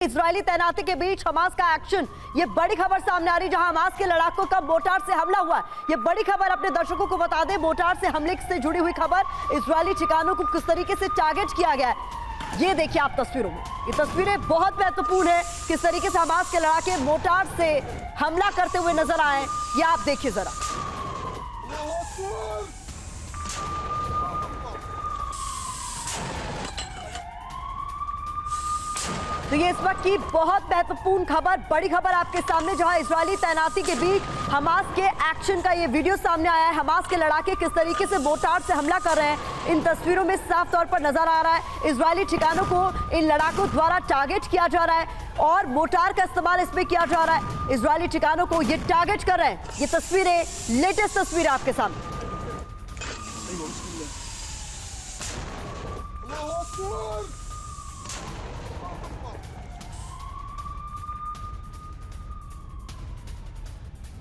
Israeli तैनाती के बीच Hamas का एक्शन, ये बड़ी खबर सामने आ रही, जहां हमास के लड़ाकों का मोर्टार से हमला हुआ। ये बड़ी खबर अपने दर्शकों को बता दें, मोर्टार से हमले से जुड़ी हुई खबर। इजरायली ठिकानों को किस तरीके से टारगेट किया गया है, ये देखिए आप तस्वीरों में। ये तस्वीरें बहुत महत्वपूर्ण है, किस तरीके से हमास के लड़ाके मोर्टार से हमला करते हुए नजर आए, ये आप देखिए जरा। तो ये इस वक्त की बहुत महत्वपूर्ण खबर, बड़ी खबर आपके सामने, जहां इजरायली तैनाती के बीच हमास के एक्शन का ये वीडियो सामने आया है। हमास के लड़ाके किस तरीके से मोर्टार से हमला कर रहे हैं, इन तस्वीरों में साफ तौर पर नजर आ रहा है। इजरायली ठिकानों को इन लड़ाकों द्वारा टारगेट किया जा रहा है और मोर्टार का इस्तेमाल इसमें किया जा रहा है। इजरायली ठिकानों को ये टारगेट कर रहे हैं। ये तस्वीरें, लेटेस्ट तस्वीरें आपके सामने।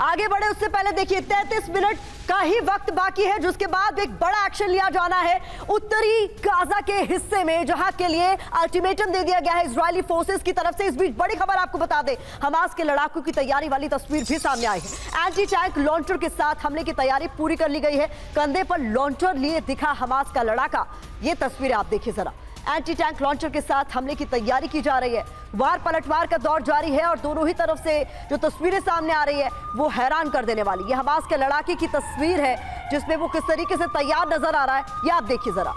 आगे बढ़े उससे पहले देखिए, 33 मिनट का ही वक्त बाकी है, जिसके बाद एक बड़ा एक्शन लिया जाना है उत्तरी गाजा के हिस्से में, जहां के लिए अल्टीमेटम दे दिया गया है इजरायली फोर्सेस की तरफ से। इस बीच बड़ी खबर आपको बता दें, हमास के लड़ाकों की तैयारी वाली तस्वीर भी सामने आई है। एंटी टैंक लॉन्चर के साथ हमले की तैयारी पूरी कर ली गई है। कंधे पर लॉन्चर लिए दिखा हमास का लड़ाका, ये तस्वीरें आप देखिए जरा। एंटी टैंक लॉन्चर के साथ हमले की तैयारी की जा रही है। वार पलटवार का दौर जारी है और दोनों ही तरफ से जो तस्वीरें सामने आ रही है वो हैरान कर देने वाली। ये हमास के लड़ाके की तस्वीर है, जिसमें वो किस तरीके से तैयार नजर आ रहा है, ये आप देखिए जरा।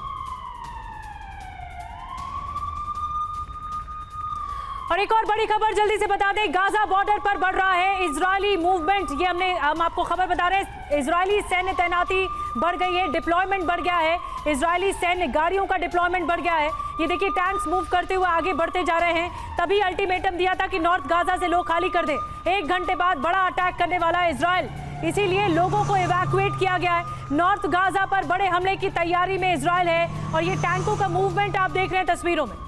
और एक और बड़ी खबर जल्दी से बता दें, गाजा बॉर्डर पर बढ़ रहा है इजरायली मूवमेंट। ये हम आपको खबर बता रहे हैं, इजरायली सैन्य तैनाती बढ़ गई है, डिप्लॉयमेंट बढ़ गया है, इजरायली सैन्य गाड़ियों का डिप्लॉयमेंट बढ़ गया है। ये देखिए टैंक्स मूव करते हुए आगे बढ़ते जा रहे हैं। तभी अल्टीमेटम दिया था कि नॉर्थ गाजा से लोग खाली कर दें। 1 घंटे बाद बड़ा अटैक करने वाला है इजराइल, इसीलिए लोगों को इवैक्यूएट किया गया है। नॉर्थ गाजा पर बड़े हमले की तैयारी में इजराइल है और ये टैंकों का मूवमेंट आप देख रहे हैं तस्वीरों में।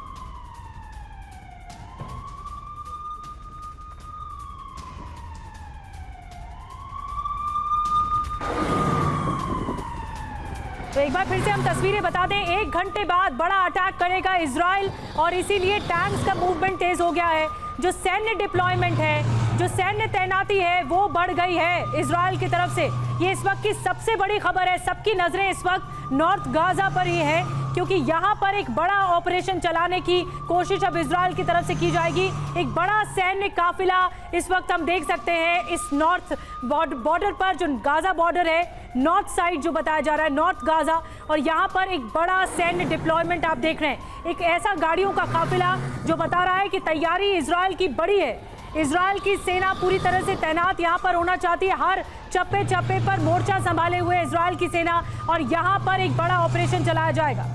तो एक बार फिर से हम तस्वीरें बता दें, 1 घंटे बाद बड़ा अटैक करेगा इजराइल और इसीलिए टैंक्स का मूवमेंट तेज हो गया है। जो सैन्य डिप्लॉयमेंट है, जो सैन्य तैनाती है, वो बढ़ गई है इजराइल की तरफ से। ये इस वक्त की सबसे बड़ी खबर है। सबकी नजरें इस वक्त नॉर्थ गाजा पर ही है, क्योंकि यहाँ पर एक बड़ा ऑपरेशन चलाने की कोशिश अब इजराइल की तरफ से की जाएगी। एक बड़ा सैन्य काफिला इस वक्त हम देख सकते हैं इस नॉर्थ बॉर्डर पर, जो गाजा बॉर्डर है, नॉर्थ साइड जो बताया जा रहा है नॉर्थ गाजा, और यहाँ पर एक बड़ा सैन्य डिप्लॉयमेंट आप देख रहे हैं। एक ऐसा गाड़ियों का काफिला जो बता रहा है कि तैयारी इजराइल की बड़ी है। इजराइल की सेना पूरी तरह से तैनात यहाँ पर होना चाहती है, हर चप्पे चप्पे पर मोर्चा संभाले हुए इजराइल की सेना, और यहाँ पर एक बड़ा ऑपरेशन चलाया जाएगा।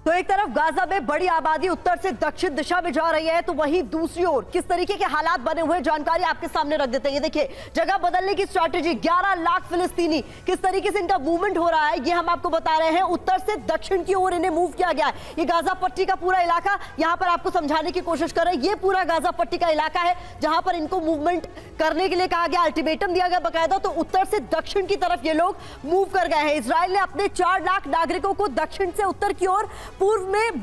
तो एक तरफ गाजा में बड़ी आबादी उत्तर से दक्षिण दिशा में जा रही है, तो वहीं दूसरी ओर किस तरीके के हालात बने हुए जानकारी आपके सामने रख देते हैं। ये देखिए जगह बदलने की स्ट्रैटेजी, 11 लाख फिलिस्तीनी, किस तरीके से इनका मूवमेंट हो रहा है ये हम आपको बता रहे हैं। उत्तर से दक्षिण की ओर इन्हें मूव किया गया है। ये गाजा पट्टी का पूरा इलाका यहाँ पर आपको समझाने की कोशिश कर रहे हैं। ये पूरा गाजा पट्टी का इलाका है जहां पर इनको मूवमेंट करने के लिए कहा गया, अल्टीमेटम दिया गया बकायदा। तो उत्तर से दक्षिण की तरफ ये लोग मूव कर गए हैं। इजराइल ने अपने 4 लाख नागरिकों को दक्षिण से उत्तर की ओर, पूर्व में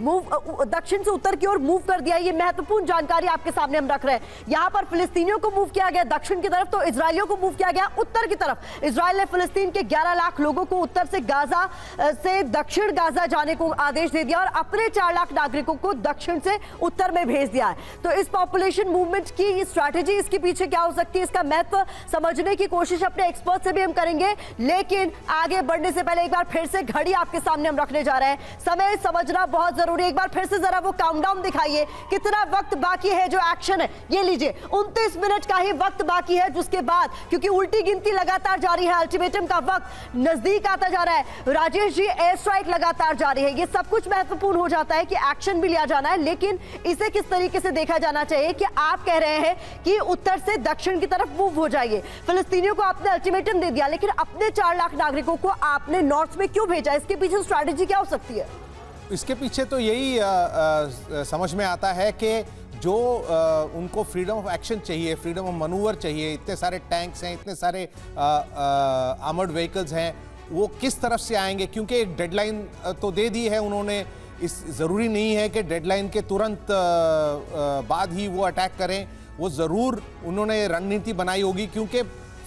दक्षिण से उत्तर की ओर मूव कर दिया। ये महत्वपूर्ण जानकारी आपके सामने हम रख रहे हैं। यहां पर फिलिस्तीनियों को मूव किया गया दक्षिण की तरफ, तो इजरायलियों को मूव किया गया उत्तर की तरफ। इजराइल ने फिलिस्तीन के 11 लाख लोगों को उत्तर से गाजा से दक्षिण गाजा जाने को आदेश दे दिया और अपने 4 लाख नागरिकों को दक्षिण से उत्तर में भेज दिया है। तो इस पॉपुलेशन मूवमेंट की स्ट्रैटेजी, इसके पीछे क्या हो सकती है, इसका महत्व समझने की कोशिश अपने एक्सपर्ट से भी हम करेंगे। लेकिन आगे बढ़ने से पहले एक बार फिर से घड़ी आपके सामने हम रखने जा रहे हैं। समय समझना बहुत जरूरी है। एक बार फिर से जरा वो काउंटडाउन दिखाइए, कितना वक्त बाकी है जो एक्शन है। ये लीजिए 29 मिनट का ही वक्त बाकी है, जिसके बाद क्योंकि उल्टी गिनती लगातार जारी है, अल्टीमेटम का वक्त नजदीक आता जा रहा है। राजेश जी, एयर स्ट्राइक लगातार जारी है, ये सब कुछ महत्वपूर्ण हो जाता है कि एक्शन भी लिया जाना है। लेकिन इसे किस तरीके से देखा जाना चाहिए कि आप कह रहे हैं कि उत्तर से दक्षिण की तरफ मूव हो जाइए। फिलिस्तीनियों को आपने अल्टीमेटम दे दिया, लेकिन अपने 4 लाख नागरिकों को आपने नॉर्थ में क्यों भेजा? इसके पीछे स्ट्रैटेजी क्या हो सकती है? इसके पीछे तो यही समझ में आता है कि जो उनको फ्रीडम ऑफ एक्शन चाहिए, फ्रीडम ऑफ मनूवर चाहिए, इतने सारे टैंक्स हैं, इतने सारे आर्मर्ड व्हीकल्स हैं, वो किस तरफ से आएंगे, क्योंकि एक डेडलाइन तो दे दी है उन्होंने। इस ज़रूरी नहीं है कि डेडलाइन के तुरंत बाद ही वो अटैक करें, वो ज़रूर उन्होंने रणनीति बनाई होगी, क्योंकि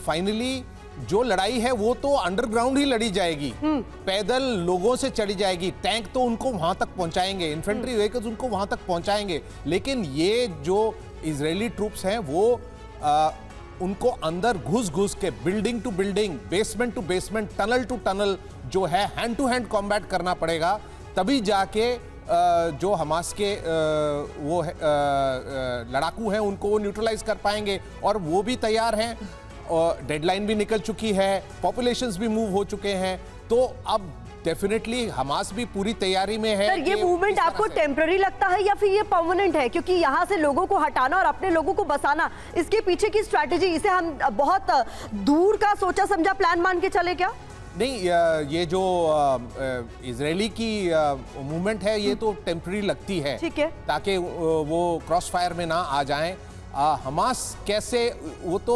फाइनली जो लड़ाई है वो तो अंडरग्राउंड ही लड़ी जाएगी, पैदल लोगों से चढ़ी जाएगी। टैंक तो उनको वहां तक पहुंचाएंगे, इन्फेंट्री व्हीकल्स उनको वहां तक पहुंचाएंगे, लेकिन ये जो इजरायली ट्रूप्स हैं वो उनको अंदर घुस घुस के building to building, basement to basement, tunnel to tunnel जो है हैंड टू हैंड कॉम्बैट करना पड़ेगा, तभी जाके जो हमास के वो लड़ाकू हैं उनको वो न्यूट्रलाइज कर पाएंगे। और वो भी तैयार हैं, डेडलाइन भी निकल चुकी है, पॉपुलेशंस भी मूव हो चुके हैं, तो अब डेफिनेटली हमास भी पूरी तैयारी में है। सर, ये मूवमेंट आपको टेम्पररी लगता है या फिर ये परमानेंट है? क्योंकि यहाँ से लोगों को हटाना और अपने लोगों को बसाना, इसके पीछे की स्ट्रैटेजी, इसे हम बहुत दूर का सोचा समझा प्लान मान के चले क्या? नहीं, ये जो इजरायली की मूवमेंट है ये तो टेम्पररी लगती है, ठीक है, ताकि वो क्रॉस फायर में ना आ जाएं। हमास कैसे, वो तो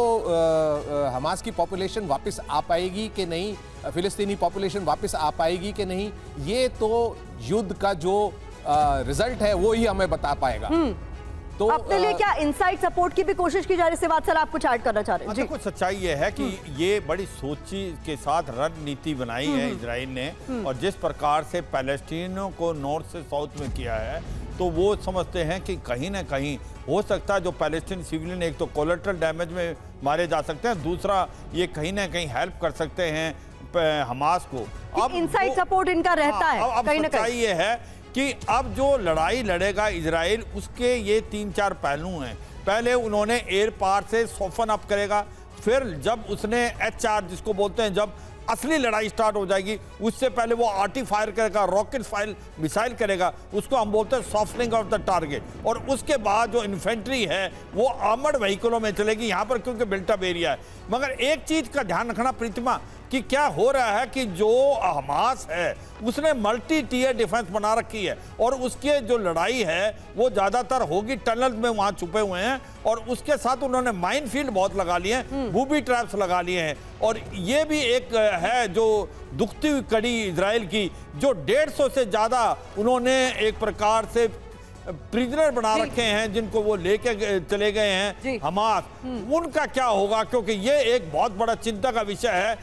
हमास की पॉपुलेशन वापस आ पाएगी कि नहीं, फिलिस्तीनी पॉपुलेशन वापस आ पाएगी कि नहीं, ये तो युद्ध का जो रिजल्ट है वो ही हमें बता पाएगा। तो अपने लिए क्या इनसाइड सपोर्ट की भी कोशिश की जा रही है? बात सर आप कुछ ऐड करना चाह रहे हैं? देखो, सच्चाई ये है कि ये बड़ी सोची के साथ रणनीति बनाई है इजराइल ने, और जिस प्रकार से पैलेस्टीनियों को नॉर्थ से साउथ में किया है, तो वो समझते हैं कि कहीं ना कहीं हो सकता है जो पैलेस्टीन सिविलियन, एक तो कोलेटरल डैमेज में मारे जा सकते हैं, दूसरा ये कहीं ना कहीं हेल्प कर सकते हैं हमास को। अब इनसाइड सपोर्ट इनका रहता है अब कहीं ना सच्चाई कहीं। ये है कि अब जो लड़ाई लड़ेगा इजराइल, उसके ये 3-4 पहलू हैं। पहले उन्होंने एयर पार से सॉफन अप करेगा, फिर जब उसने HR जिसको बोलते हैं, जब असली लड़ाई स्टार्ट हो जाएगी, उससे पहले वो आर्टी फायर करेगा, रॉकेट फायर मिसाइल करेगा, उसको हम बोलते हैं सॉफ्टनिंग ऑफ द टारगेट। और उसके बाद जो इन्फेंट्री है वो आर्मर्ड व्हीकलों में चलेगी, यहाँ पर क्योंकि बिल्टअप एरिया है। मगर एक चीज का ध्यान रखना प्रीतिमा, कि क्या हो रहा है कि जो हमास है उसने मल्टी टीयर डिफेंस बना रखी है, और उसकी जो लड़ाई है वो ज्यादातर होगी टनल में, वहां छुपे हुए हैं, और उसके साथ उन्होंने माइन फील्ड बहुत लगा लिए हैं, बूबी ट्रैप्स लगा लिए हैं। और ये भी एक है जो दुखती हुई कड़ी इजराइल की, जो 150 से ज्यादा उन्होंने एक प्रकार से प्रिजनर बना रखे हैं, जिनको वो लेके चले गए हैं हमास। उनका क्या होगा, क्योंकि ये एक बहुत बड़ा चिंता का विषय है।